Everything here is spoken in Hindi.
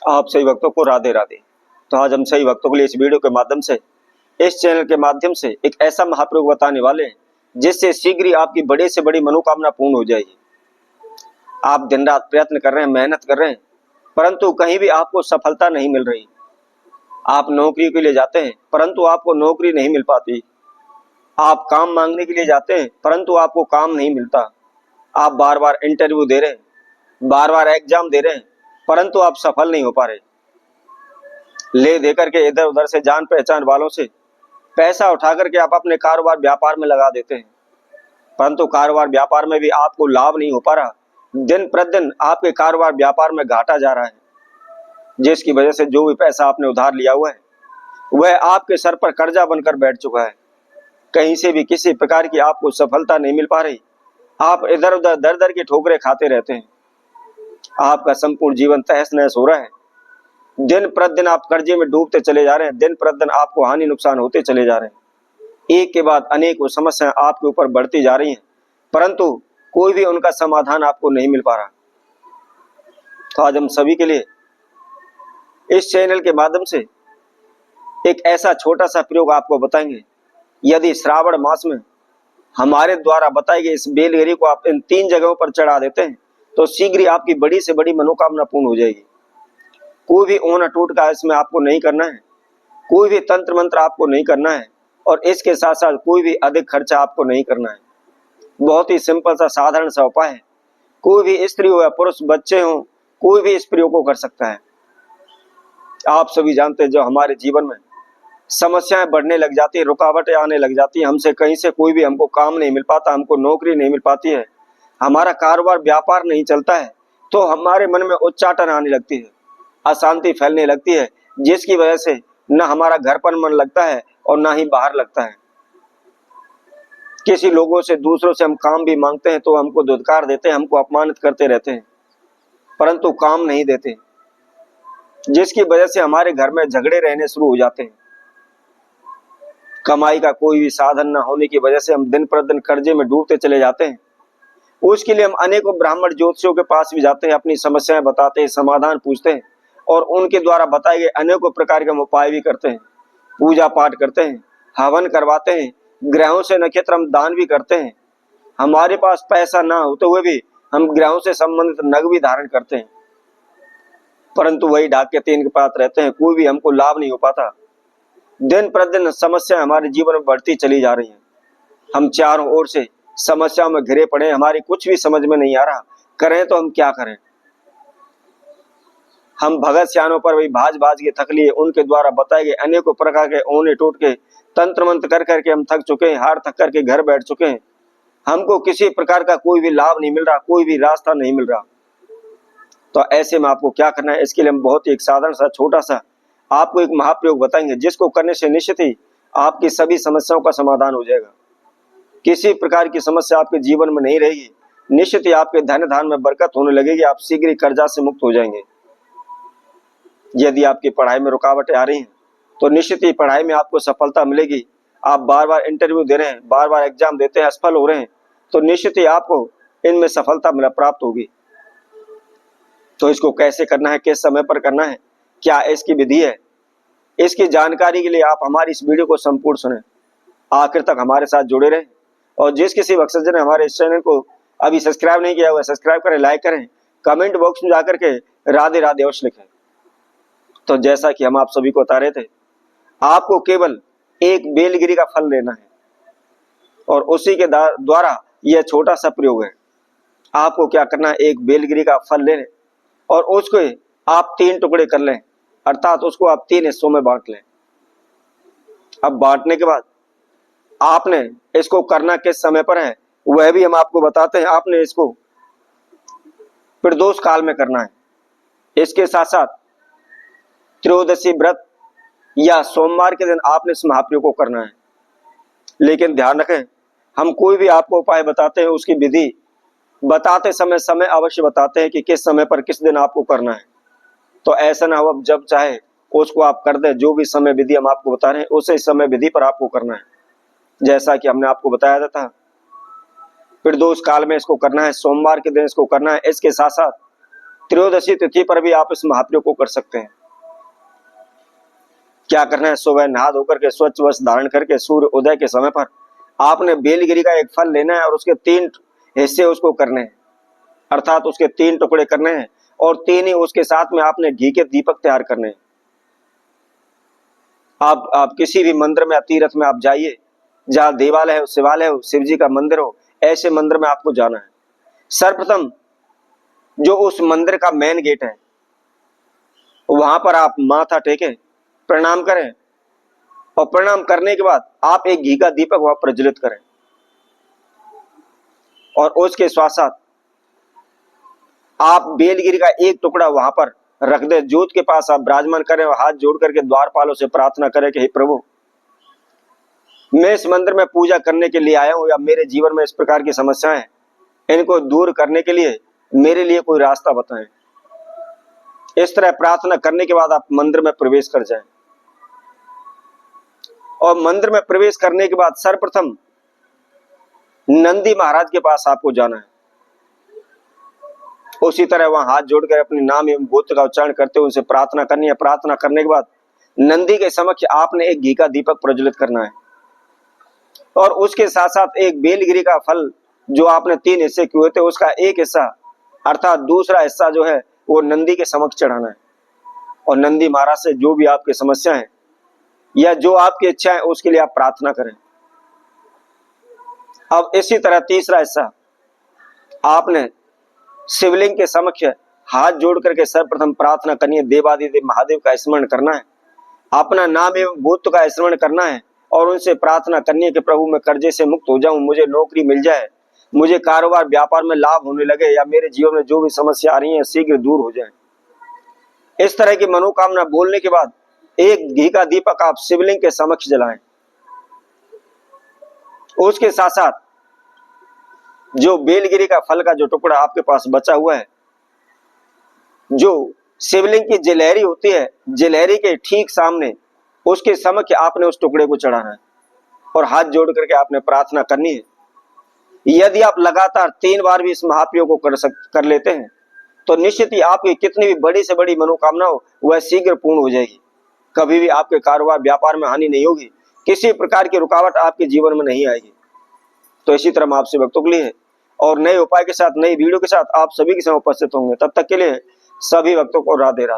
आप सही भक्तों को राधे राधे। तो आज हम सही भक्तों के लिए इस वीडियो के माध्यम से, इस चैनल के माध्यम से एक ऐसा महाप्रयोग बताने वाले हैं जिससे शीघ्र ही आपकी बड़े से बड़ी मनोकामना पूर्ण हो जाएगी। आप दिन रात प्रयत्न कर रहे हैं, मेहनत कर रहे हैं, परंतु कहीं भी आपको सफलता नहीं मिल रही। आप नौकरी के लिए जाते हैं परंतु आपको नौकरी नहीं मिल पाती। आप काम मांगने के लिए जाते हैं परंतु आपको काम नहीं मिलता। आप बार बार इंटरव्यू दे रहे हैं, बार बार एग्जाम दे रहे हैं, परंतु आप सफल नहीं हो पा रहे। ले दे करके इधर उधर से जान पहचान वालों से पैसा उठा करके आप अपने कारोबार व्यापार में लगा देते हैं, परंतु कारोबार व्यापार में भी आपको लाभ नहीं हो पा रहा। दिन प्रतिदिन आपके कारोबार व्यापार में घाटा जा रहा है, जिसकी वजह से जो भी पैसा आपने उधार लिया हुआ है वह आपके सर पर कर्जा बनकर बैठ चुका है। कहीं से भी किसी प्रकार की आपको सफलता नहीं मिल पा रही। आप इधर उधर दर दर की ठोकरें खाते रहते हैं। आपका संपूर्ण जीवन तहस नहस हो रहा है। दिन प्रतिदिन आप कर्जे में डूबते चले जा रहे हैं। दिन प्रतिदिन आपको हानि नुकसान होते चले जा रहे हैं। एक के बाद अनेक समस्याएं आपके ऊपर बढ़ती जा रही हैं, परंतु कोई भी उनका समाधान आपको नहीं मिल पा रहा। तो आज हम सभी के लिए इस चैनल के माध्यम से एक ऐसा छोटा सा प्रयोग आपको बताएंगे। यदि श्रावण मास में हमारे द्वारा बताई गई इस बेलगिरी को आप इन 3 जगहों पर चढ़ा देते हैं तो शीघ्र ही आपकी बड़ी से बड़ी मनोकामना पूर्ण हो जाएगी। कोई भी ओना टोटका इसमें आपको नहीं करना है, कोई भी तंत्र मंत्र आपको नहीं करना है, और इसके साथ साथ कोई भी अधिक खर्चा आपको नहीं करना है। बहुत ही सिंपल सा साधारण सा उपाय है। कोई भी स्त्री हो या पुरुष, बच्चे हो, कोई भी इस प्रयोग को कर सकता है। आप सभी जानते हैं, जो हमारे जीवन में समस्याएं बढ़ने लग जाती है, रुकावटें आने लग जाती है, हमसे कहीं से कोई भी हमको काम नहीं मिल पाता, हमको नौकरी नहीं मिल पाती है, हमारा कारोबार व्यापार नहीं चलता है, तो हमारे मन में उच्चाटन आने लगती है, अशांति फैलने लगती है, जिसकी वजह से न हमारा घर पर मन लगता है और ना ही बाहर लगता है। किसी लोगों से, दूसरों से हम काम भी मांगते हैं तो हमको धुतकार देते हैं, हमको अपमानित करते रहते हैं, परंतु काम नहीं देते, जिसकी वजह से हमारे घर में झगड़े रहने शुरू हो जाते हैं। कमाई का कोई भी साधन न होने की वजह से हम दिन प्रतिदिन कर्जे में डूबते चले जाते हैं। उसके लिए हम अनेकों ब्राह्मण ज्योतिषियों के पास भी जाते हैं, अपनी समस्याएं बताते हैं, समाधान पूछते हैं, और उनके द्वारा बताए गए अनेकों प्रकार के हम उपाय भी करते हैं, पूजा पाठ करते हैं, हवन करवाते हैं, ग्रहों से नक्षत्र हम दान भी करते हैं। हमारे पास पैसा ना होते हुए भी हम ग्रहों से संबंधित नग भी धारण करते हैं, परंतु वही डाक के तीन के पास रहते हैं, कोई भी हमको लाभ नहीं हो पाता। दिन प्रतिदिन समस्या हमारे जीवन में बढ़ती चली जा रही है। हम चारों ओर से समस्याओं में घिरे पड़े, हमारी कुछ भी समझ में नहीं आ रहा, करें तो हम क्या करें। हम भगत सियानों पर वही भाज भाज के थक लिए, उनके द्वारा बताए गए अनेकों प्रकार के ओने टोट के तंत्र मंत्र कर करके हम थक चुके हैं, हार थक करके घर बैठ चुके हैं। हमको किसी प्रकार का कोई भी लाभ नहीं मिल रहा, कोई भी रास्ता नहीं मिल रहा। तो ऐसे में आपको क्या करना है, इसके लिए हम बहुत ही एक साधारण सा छोटा सा आपको एक महाप्रयोग बताएंगे, जिसको करने से निश्चित ही आपकी सभी समस्याओं का समाधान हो जाएगा। किसी प्रकार की समस्या आपके जीवन में नहीं रहेगी। निश्चित ही आपके धन धान में बरकत होने लगेगी। आप शीघ्र ही कर्जा से मुक्त हो जाएंगे। यदि आपकी पढ़ाई में रुकावटें आ रही हैं तो निश्चित ही पढ़ाई में आपको सफलता मिलेगी। आप बार बार इंटरव्यू दे रहे हैं, बार बार एग्जाम देते हैं, असफल हो रहे हैं, तो निश्चित ही आपको इनमें सफलता प्राप्त होगी। तो इसको कैसे करना है, किस समय पर करना है, क्या इसकी विधि है, इसकी जानकारी के लिए आप हमारी इस वीडियो को संपूर्ण सुने, आखिर तक हमारे साथ जुड़े रहें। और जिस किसी भक्तजन ने हमारे इस चैनल को अभी सब्सक्राइब नहीं किया हुआ, सब्सक्राइब करें, लाइक करें, कमेंट बॉक्स में जाकर के राधे राधे अवश्य लिखें। तो जैसा कि हम आप सभी को बता रहे थे, आपको केवल एक बेलगिरी का फल लेना है और उसी के द्वारा यह छोटा सा प्रयोग है। आपको क्या करना है, एक बेलगिरी का फल लें और उसको आप 3 टुकड़े कर लें, अर्थात उसको आप 3 हिस्सों में बांट लें। अब बांटने के बाद आपने इसको करना किस समय पर है वह भी हम आपको बताते हैं। आपने इसको प्रदोष काल में करना है। इसके साथ साथ त्रयोदशी व्रत या सोमवार के दिन आपने इस महाप्रयोग को करना है। लेकिन ध्यान रखें, हम कोई भी आपको उपाय बताते हैं उसकी विधि बताते समय अवश्य बताते हैं कि किस समय पर किस दिन आपको करना है। तो ऐसा ना हो अब जब चाहे उसको आप कर दें। जो भी समय विधि हम आपको बता रहे हैं उसे समय विधि पर आपको करना है। जैसा कि हमने आपको बताया था, प्रदोष काल में इसको करना है, सोमवार के दिन इसको करना है। इसके साथ साथ त्रयोदशी तिथि पर भी आप इस महाप्रयोग को कर सकते हैं। क्या करना है, सुबह नहा धोकर के स्वच्छ वस्त्र धारण करके सूर्य उदय के समय पर आपने बेलगिरी का एक फल लेना है और उसके 3 हिस्से उसको करने हैं, अर्थात उसके 3 टुकड़े करने हैं और 3 ही उसके साथ में आपने घी के दीपक तैयार करने हैं। आप किसी भी मंदिर में, तीर्थ में आप जाइए, जहां देवालय हो, शिवालय हो, शिव जी का मंदिर हो, ऐसे मंदिर में आपको जाना है। सर्वप्रथम जो उस मंदिर का मेन गेट है वहां पर आप माथा टेके प्रणाम करें और प्रणाम करने के बाद आप एक घी का दीपक वहां प्रज्वलित करें और उसके साथ साथ आप बेलगिरी का एक टुकड़ा वहां पर रख दे, ज्योत के पास आप विराजमान करें और हाथ जोड़ करके द्वारपालों से प्रार्थना करें कि हे प्रभु, मैं इस मंदिर में पूजा करने के लिए आया हूं या मेरे जीवन में इस प्रकार की समस्याएं हैं, इनको दूर करने के लिए मेरे लिए कोई रास्ता बताएं। इस तरह प्रार्थना करने के बाद आप मंदिर में प्रवेश कर जाएं और मंदिर में प्रवेश करने के बाद सर्वप्रथम नंदी महाराज के पास आपको जाना है। उसी तरह वहां हाथ जोड़कर अपने नाम एवं गोत्र का उच्चारण करते हुए उनसे प्रार्थना करनी है। प्रार्थना करने के बाद नंदी के समक्ष आपने एक घी का दीपक प्रज्वलित करना है और उसके साथ साथ एक बेलगिरी का फल जो आपने 3 हिस्से किए थे उसका एक हिस्सा अर्थात दूसरा हिस्सा जो है वो नंदी के समक्ष चढ़ाना है और नंदी महाराज से जो भी आपकी समस्या है या जो आपकी इच्छा है उसके लिए आप प्रार्थना करें। अब इसी तरह तीसरा हिस्सा आपने शिवलिंग के समक्ष हाथ जोड़ करके सर्वप्रथम प्रार्थना करनी है, देवादिदेव महादेव का स्मरण करना है, अपना नाम एवं गोत्र का स्मरण करना है और उनसे प्रार्थना करनी है कि प्रभु मैं कर्जे से मुक्त हो जाऊं, मुझे नौकरी मिल जाए, मुझे कारोबार व्यापार में लाभ होने लगे या मेरे जीवन में जो भी समस्या आ रही है शीघ्र दूर हो जाए। इस तरह की मनोकामना बोलने के बाद एक घी का दीपक आप शिवलिंग के समक्ष जलाएं। उसके साथ साथ जो बेलगिरी का फल का जो टुकड़ा आपके पास बचा हुआ है, जो शिवलिंग की जलहरी होती है, जलहरी के ठीक सामने उसके समक्ष आपने उस टुकड़े को चढ़ाना है और हाथ जोड़ करके आपने प्रार्थना करनी है। यदि आप लगातार 3 बार भी इस महाप्रयोग को कर लेते हैं तो निश्चित ही आपकी कितनी भी बड़ी से बड़ी मनोकामना हो वह शीघ्र पूर्ण हो जाएगी। कभी भी आपके कारोबार व्यापार में हानि नहीं होगी, किसी प्रकार की रुकावट आपके जीवन में नहीं आएगी। तो इसी तरह मैं आपसे भक्तों के लिए और नए उपाय के साथ, नई वीडियो के साथ आप सभी के साथ उपस्थित होंगे। तब तक के लिए सभी भक्तों को राधे राधे।